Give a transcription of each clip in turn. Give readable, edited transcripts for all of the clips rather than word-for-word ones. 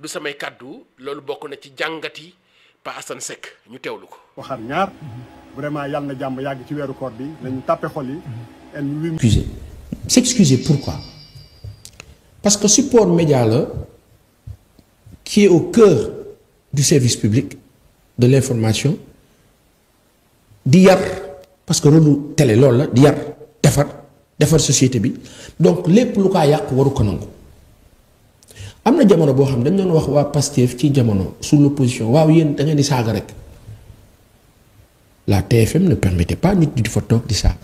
du samay kàddu loolu bokk na ci jàngati Pa Assane Seck ñu teewlu ko. waxaat ñaar vraiment yàlla na jàmm yàgg ci weeru koor bi nañu tàppe xol yi. S'excuser pourquoi? Parce que support média là qui est au cœur du service public de l'information di yar parce que rôle télé loolu la di yar defar société bi donc lépp lu kaa yàq waru ko nangu. am na jamono boo xam dañ doon wax waa Pastef ci jamono sous l'opposition waaw yéen da ngeen di saaga rek la TFM ne permettait pas nit di fa toog di saaga.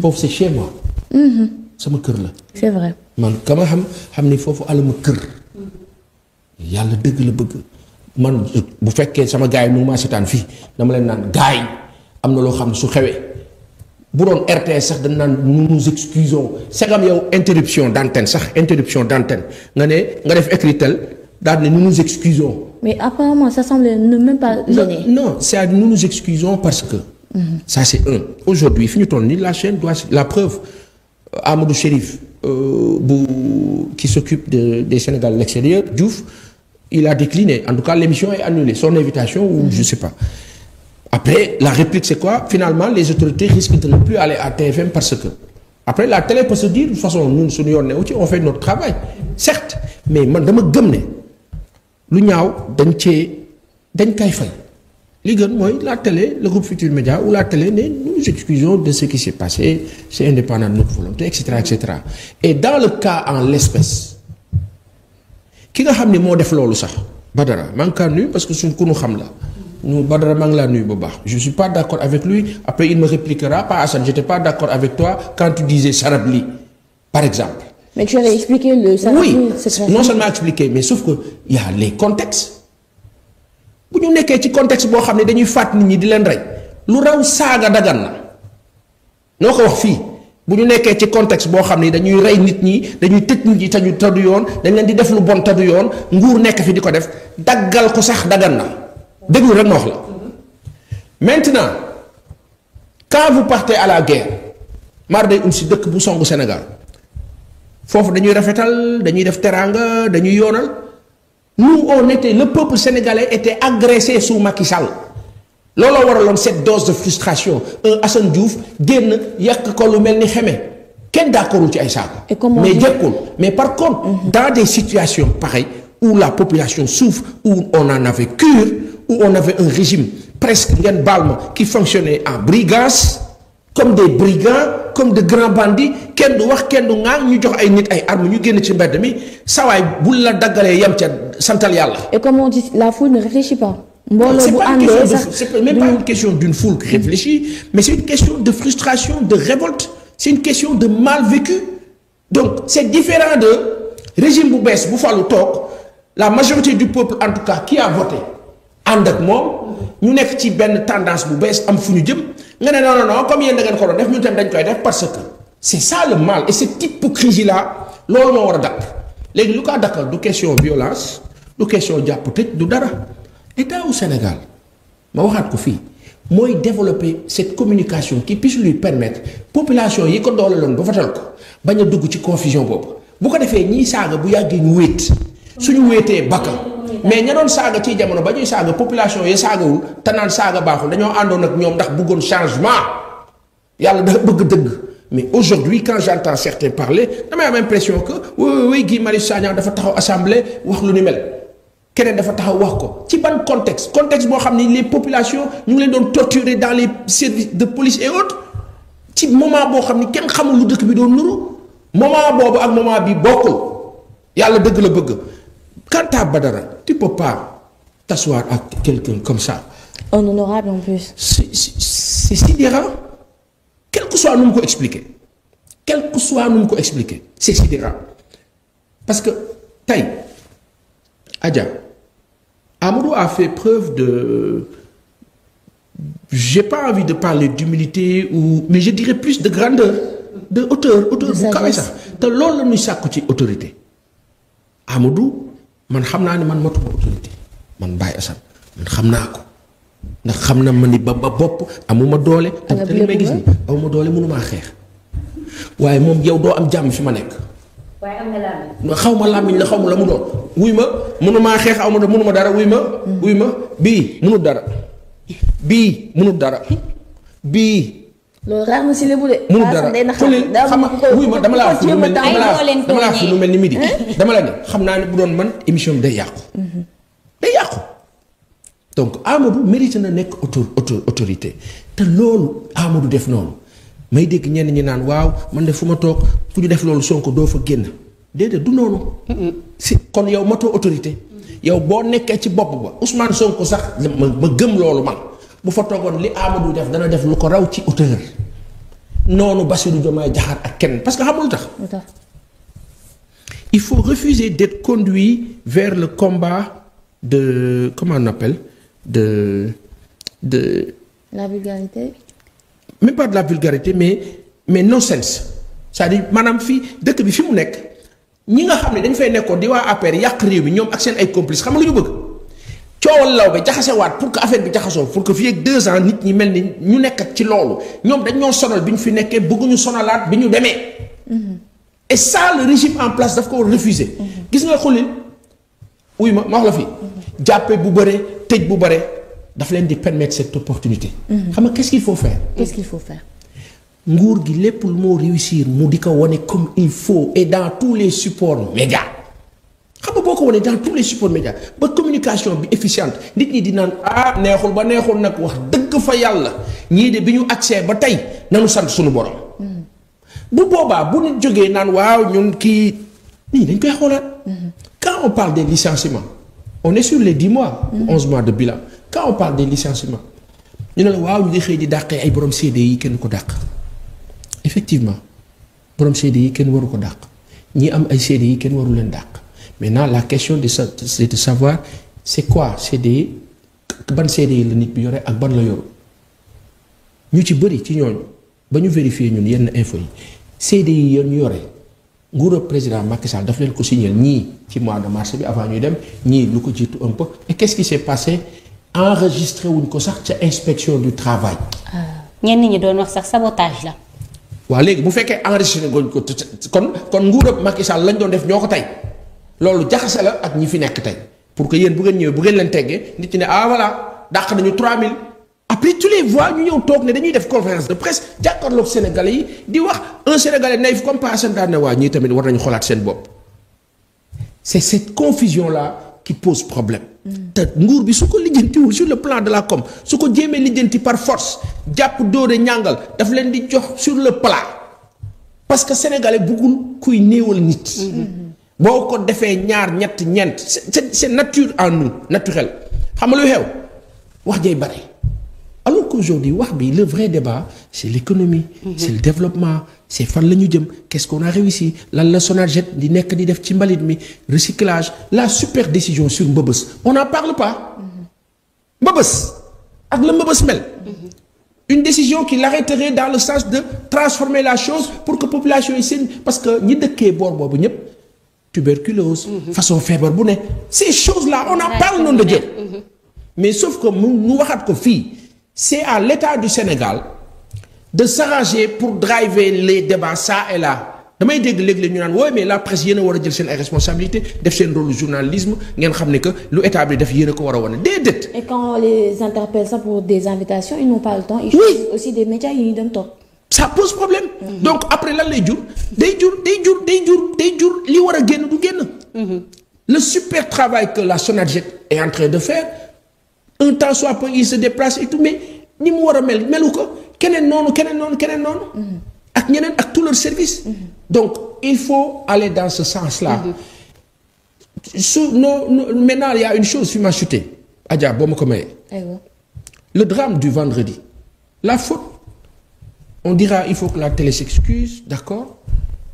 Foofu c'est chez moi. sama kër la. c'est vrai. man ka ma xam ni foofu alama kër. yàlla dëgg la bëgg man bu fekkee sama gars yi mu maa seetaan fii dama leen naan gars yi am na loo xam ne su xewee bu doon RTS sax dañ naan nous nous excusons segam yow interruption d'antenne nga def écrit tel daal ne nous nous excusons. mais apparemment ça semble ne même pas gêner. non c'est nous nous excusons parce que. Ça c'est un. Aujourd'hui fi ñu toll nii la chaîne doit la preuve Amadou Chérif qui s'occupe des Sénégal à l'extérieur Diouf il a décliné en tout cas l'émission est annulée son invitation ou je sais pas. Après la réplique c'est quoi? Finalement les autorités risquent de ne plus aller à TFM parce que après la télé peut se dire de toute façon ñun suñu yoon ne aussi on fait notre travail certes mais man dama gëm ne lu ñaaw dañ kay fay. li gën mooy la télé le groupe Futurs Médias ou la télé ne nous nous excusons de ce qui s'est passé c'est indépendant de notre volonté etc. et dans le cas en l'espèce ki nga xam ne moo def loolu sax Badara maa ngi kaa nuyu parce que suñ ku nu xam la ñu Badara maa ngi laa nuyu bu baax je suis pas d'accord avec lui après il me répliquera pas Assane j'étais pas d'accord avec toi quand tu disais Sarabli par exemple. mais tu avais expliqué le Sarabli. Oui non seulement expliqué mais sauf que il y a les contextes. bu ñu nekkee ci contexte boo xam ne dañuy faat nit ñi di leen rey lu raw saaga dagan na noo ko wax fii bu ñu nekkee ci contexte boo xam ne dañuy rey nit ñi dañuy tëj nit ñi te ñu tëdd yoon dañ leen di def lu bon tëdd yoon nguur nekk fi di ko def daggal ko sax dagan na déglu rek ma wax la. maintenant quand vous partez à la guerre mar day si dëkk bu songu Sénégal foofu dañuy rafetal dañuy def teraanga dañuy yoonal. Nous le peuple sénégalais était agressé sous Macky Sall looloo waraloon cette dose de frustration un Assane Diouf génn yàq ko lu mel ni xeme kenn d'accordul ci ay saaga mais jekkul mais par contre dans des situations pareilles où la population souffre où on en avait cure où on avait un régime presque ngeen baal ma qui fonctionnait en brigance comme des brigands comme de grands bandits kenn du wax kenn du ŋaang ñu jox ay nit ay armes ñu génn ci mbedd mi sawaay bul la daggalee yam ca santal yàlla. et comme on dit la foule ne réfléchit pas. mbooloo bu àndee sax c'est même pas une question d'une foule qui réfléchit mais c'est une question de frustration de révolte c'est une question de mal vécu donc c'est différent de régime bu bees bu falu toog la majorité du peuple en tout cas qui a voté ànd ak moom ñu nekk ci benn tendance bu bees am fu ñu jëm. nga ne non comme yéen da ngeen ko doon def ñun tamit dañ koy def parce que c'est ça le mal et cette hypocrisie là loolu moo war a dakk léegi lu ko dakkal du question violence du question jàpp tëj du dara état au Sénégal ma waxaat ko fii mooy développer cette communication qui puisse lui permettre population yi ko dooleeloon ba fatal ko bañ a dugg ci confusion boobu bu ko defee ñiy saaga bu yàggee ñu wéet suñu wéetee bakka mais ña doon saaga ci jamono ba ñuy saaga population yi saagawul te naan saaga baaxul dañoo àndoon ak ñoom ndax bëggoon changement yàlla dafa bëgg dëgg mais aujourd'hui quand j'entends certains parler damay am impression que oui Guy Marius Sagna dafa taxaw assemblée wax lu ni mel keneen dafa taxaw wax ko ci ban contexte boo xam ni les populations ñu ngi leen doon torturer dans les services de police et autres ci moment boo xam ni kenn xamul lu dëkk bi doon nuru moment boobu ak moment bi bokkul yàlla dëgg la bëgg. Quant à Badara, tu peux pas t'asseoir avec quelqu'un comme ça. Un honorable en plus. C'est sidérant. Quel que soit nous ko expliquer. C'est sidérant. Parce que, tey, Adja, Amadou a fait preuve de... J'ai pas envie de parler d'humilité mais je dirais plus de grandeur, de hauteur bu kawe sax. te loolu la ñuy sàkku ci autorité. Amadou. man xam naa ne man matuma autorité man Baye Assane man xam naa ko ndax xam na ma ni ba bopp amuma doole. te li may gis ni amuma doole mënumaa xeex waaye moom yow doo am jàmm fi ma nekk. waaye am nga làmmiñ. xaw ma làmmiñ la xaw ma la mu doon wuy ma mënumaa xeex aw ma mënuma dara wuy ma bii mënul dara bii mënul dara bii. loolu raar na si lébu de. mënul dara xam nga wuy ma dama laa fi lu mel ni midi dama la ne xam naa ne bu doon man émission bi day yàqu. day yàqu donc Amadou mérite na nekk autorité te loolu Amadou def noonu may dégg ñenn ñi naan waaw man de fu ma toog fu ñu def loolu Sonko doo fa génn déedéet du noonu. si kon yow matoo autorité. yow boo nekkee ci bopp ba Ousmane Sonko sax ma gëm loolu man bu fa toogoon li Amadou def dana def lu ko raw ci hauteur noonu Bassirou Diomaye Diakhar ak kenn parce que xamul tax. il faut refuser d'être conduit vers le combat de comment on appelle de la vulgarité. même pas de la vulgarité mais non-sens c'est-à-dire maanaam fii dëkk bi fi mu nekk ñi nga xam ne dañ fay nekkoon di waa APR yàq réew mi ñoom ak seen ay complices xam nga lu ñu bëgg coowal law ba jaxasewaat pour que affaire bi jaxasoo pour que fii ak 2 ans nit ñi mel ni ñu nekk ci loolu ñoom dañ ñoo sonal bi ñu fi nekkee bëgguñu sonalaat bi ñu demee. et ça le régime en place daf ko refuser. gis nga xulil wuy ma wax la fii. jàppe bu bare tëj bu bare daf leen di permettre cette opportunité. xam nga qu'est-ce qu'il faut faire. qu'est-ce qu'il faut faire. nguur gi lépp lu moo réussir mu di ko wane comme il faut et dans tous les supports médias xam nga boo ko wane dans tous les supports médias ba communication bi efficiente nit ñi di naan neexul ba neexul nag wax dëgg fa yàlla ñii de bi ñu accès ba tey nanu sant suñu borom. bu boobaa bu nit jógee naan waaw ñun kii nii dañ koy xoolaat. quand on parle des licenciements on est sur les 10 mois. 11 mois de bilan quand on parle des licenciements ñu ne la waaw ñu ngi xëy di dàqee ay borom CD yi kenn ko dàq. effectivement borom CD yi kenn waru ko dàq ñi am ay CD yi kenn waru leen dàq maintenant la question c'est de savoir c'est quoi CD yi ban CD yi la nit bi yore ak ban la yoru ñu ci bëri ci ñooñu ba ñu vérifier ñun yenn info yi CD yi yoon ñu yore nguuru président Macky Sall daf leen ko signer ñii ci mois de mars bi avant ñuy dem ñii lu ko jiitu un peu et qu'est-ce qui s'est passé enregistré wuñ ko sax ca inspection du travail. ñenn ñi doon wax sax sabotage la. waaw léegi bu fekkee enregistré goñ ko kon nguurab Macky Sall lañ doon def ñoo ko tey loolu jaxase la ak ñi fi nekk tey pour que yéen bu ngeen ñëwee bu ngeen leen teggee nit ñi ne voilà dàq nañu 3000 après tu les vois ñu ñëw toog ne dañuy def conférence de presse jàkkaarloog Sénégalais yi di wax un Sénégalais naïf comme pas daan ne waa ñii tamit war nañu xoolaat seen bopp c'est cette confusion là qui pose problème. te nguur bi su ko lijjantiwul sur le plan de la com su ko jéemee lijjanti par force jàpp dóore ñàngal daf leen di jox sur le plat parce que sénégalais bëggul kuy néewal nit. boo ko defee ñaar ñett ñeent c'est nature en nous naturel xam nga lu xew wax jay bare alors qu'aujourd'hui wax bi le vrai débat c'est l'économie. c'est le développement c'est fan la ñu jëm qu'est-ce qu'on a réussi lan la Sonaged di nekk di def ci mbalit mi recyclage la super décision sur Mbëbës on n'en parle pas. Mbëbës ak la Mbëbës mel. une décision qui l'arrêterait dans le sens de transformer la chose pour que population yi seen parce que ñi dëkkee boor boobu ñëpp tuberculose. façon feebar bu ne ces choses-là on en parle noonu la jëm. mais sauf que mu waxaat ko fii c'est à l'État du Sénégal de s'arranger pour driver les débats ça et là damay dégg léeg-léeg ñu naan wooy mais la presse yéen a war a jël seen ay responsabilités def seen rôle journalisme ngeen xam ne que lu état bi def yéen a ko war a wane déedéet. et quand on les interpelle ça pour des invitations ils n'ont pas le temps. ils choisissent aussi des médias yi ñu dem toog. ça pose problème. donc après lan lay jur day jur li war a génn du génn. le super travail que la Sonaged est en train de faire un temps soit peu il se déplace et tout mais ni mu war a melu ko keneen noonu ak ñeneen ak tout leur service. donc il faut aller dans ce sens-là. Maintenant il y a une chose fi ma chuté Adja boo ma ko mayee. le drame du vendredi la faute on dira il faut que la télé s'excuse d'accord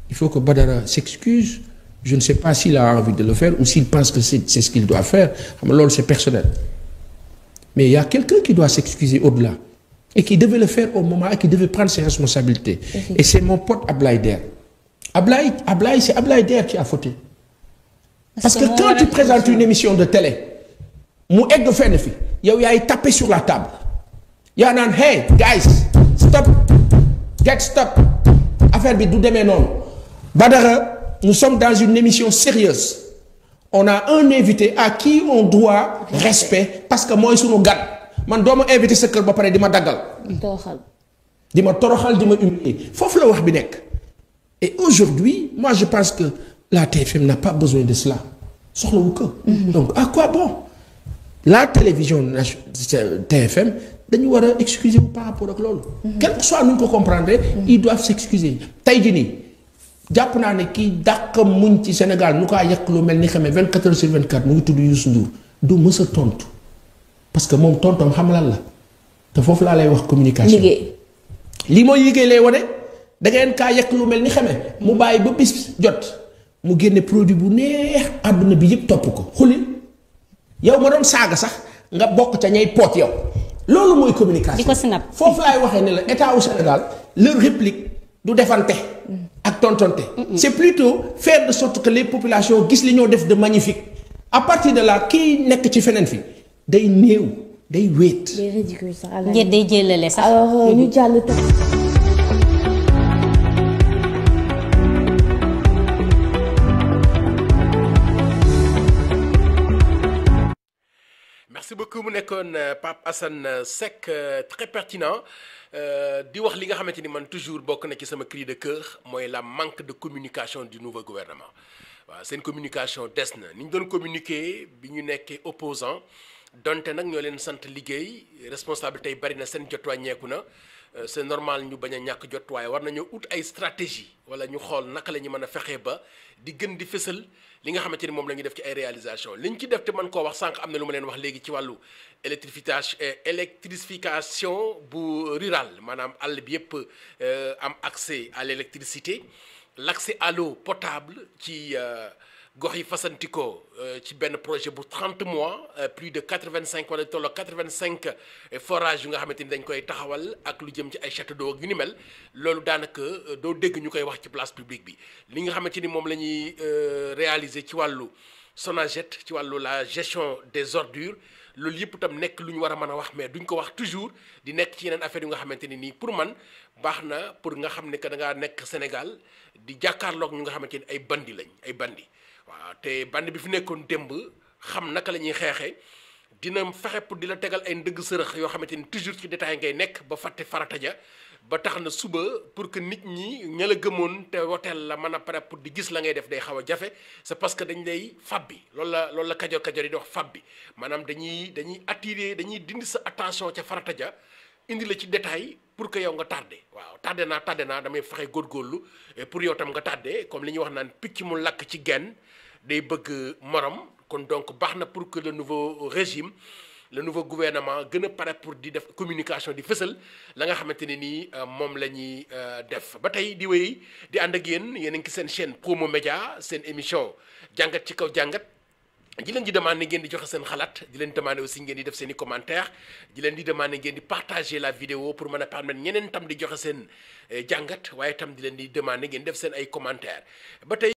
il faut que Badara s'excuse je ne sais pas s'il a envie de le faire ou s'il pense que c'est ce qu'il doit faire xam nga loolu c'est personnel mais il y a quelqu'un qui doit s'excuser au-delà et qui devait le faire au moment et qui devait prendre ses responsabilités. Et c'est mon pote Ablaye Der. Ablaye c'est Ablaye Der qui a fauté. Parce que quand tu présentes une émission de télé mu egg fenn fi yow yaay taper sur la table yaa naan hey guys stop get stop affaire bi du demee noonu Badara nous sommes dans une émission sérieuse on a un invité à qui on doit respect parce que mooy sunu gan man doo ma invité sa kër ba pare di ma daggal. di ma toroxal di ma humilier foofu la wax bi nekk. et aujourd'hui moi je pense que la TFM n'a pas besoin de cela soxlawu ko. donc à quoi bon la télévision TFM dañu war a excuser wu par rapport ak loolu. quel que soit nu ñu ko comprendre. ils doivent s'excuser tey jii nii jàpp naa ne kii dàq muñ ci Sénégal nu kaa yàq lu mel ni xamee 24 heures sur 24 mu ngi tudd Youssou Ndour du mës a tontu parce que moom tontam xam lan la te foofu laa lay wax communication. liggéey lii mooy liggéey lay wane da ngeen kaa yàq lu mel ni xamee mu bàyyi ba bis jot mu génne produit bu neex àdduna bi yëpp topp ko xulil yow ma doon saaga sax nga bokk ca ñay poot yow loolu mooy communication. di ko snap foofu laay waxee ne la état au Sénégal leur réplique du defante ak tontonte. c'est plutôt faire de sorte que les populations gis li ñoo def de magnifique à partir de là kii nekk ci feneen fi day néew day wéet. day ridicule sax. njët day jëlale sax. alors ñu jàll tam. merci beaucoup mu nekkoon Pape Assane Seck très pertinent di wax li nga xamante ni man toujours bokk na ci sama cri de cœur mooy la manque de communication du nouveau gouvernement waaw seen communication des na ni ñu doon communiquer bi ñu nekkee opposant donte nag ñoo leen sant liggéey responsabilité yi bari na seen jot wàññeeku na c'est normal ñu bañ a ñàkk jot waaye war nañoo ut ay stratégie wala ñu xool naka la ñu mën a fexee ba di gën di fësal li nga xamante ni moom la ñuy def ci ay réalisation li ñu ci def te mën koo wax sànq am na lu ma leen wax léegi ci wàllu électrification bu rural maanaam àll bi yëpp am accès à l'électricité l'accès à l'eau potable ci gox yi fasantikoo ci benn projet bu 30 mois plus de 85 wala tolloo 85 forages yu nga xamante ni dañ koy taxawal ak lu jëm ci ay château d'eau yu ni mel loolu daanaka doo dégg ñu koy wax ci place publique bi li nga xamante ni moom la ñuy réaliser ci wàllu Sonaged ci wàllu la gestion des ordures loolu yëpp itam nekk lu ñu war a mën a wax mais duñ ko wax toujours di nekk ci yeneen affaire yu nga xamante ni nii pour man baax na pour nga xam ne que da ngaa nekk Sénégal di jàkkaarloog ñu nga xamante ni ay bandi lañ ay bandi. waaw te band bi fi nekkoon démb xam naka la ñuy xeexee dina fexe pour di la tegal ay ndëgg sërëx yoo xamante ni toujours ci détail ngay nekk ba fàtte farata ja ba tax na suba pour que nit ñi ña la gëmoon te woteel la mën a pare pour di gis la ngay def day xaw a jafe c'est parce que dañ lay fab bi loolu la kajoor yi di wax fab bi maanaam dañuy attirer dañuy dindi sa attention ca farata ja indi la ci détail pour que yow nga tardé waaw tardé naa damay fexe góorgóorlu pour yow tam nga tardé comme li ñuy wax naan picc mu lakk ci genn day bëgg morom kon donc baax na pour que le nouveau régime le nouveau gouvernement gën a pare pour di def communication di fësal la nga xamante ne nii moom la ñuy def ba tey di wéy di ànd ak yéen a ngi seen chaîne Promo Média seen émission jàngat ci kaw jàngat di leen di demandé ngeen di joxe seen xalaat di leen demandé aussi ngeen di def seen i commentaire di leen di demandé ngeen di partager la vidéo pour mën a permettre ñeneen tam di joxe seen jàngat waaye tam di leen di demandé ngeen def seen ay commentaire ba tey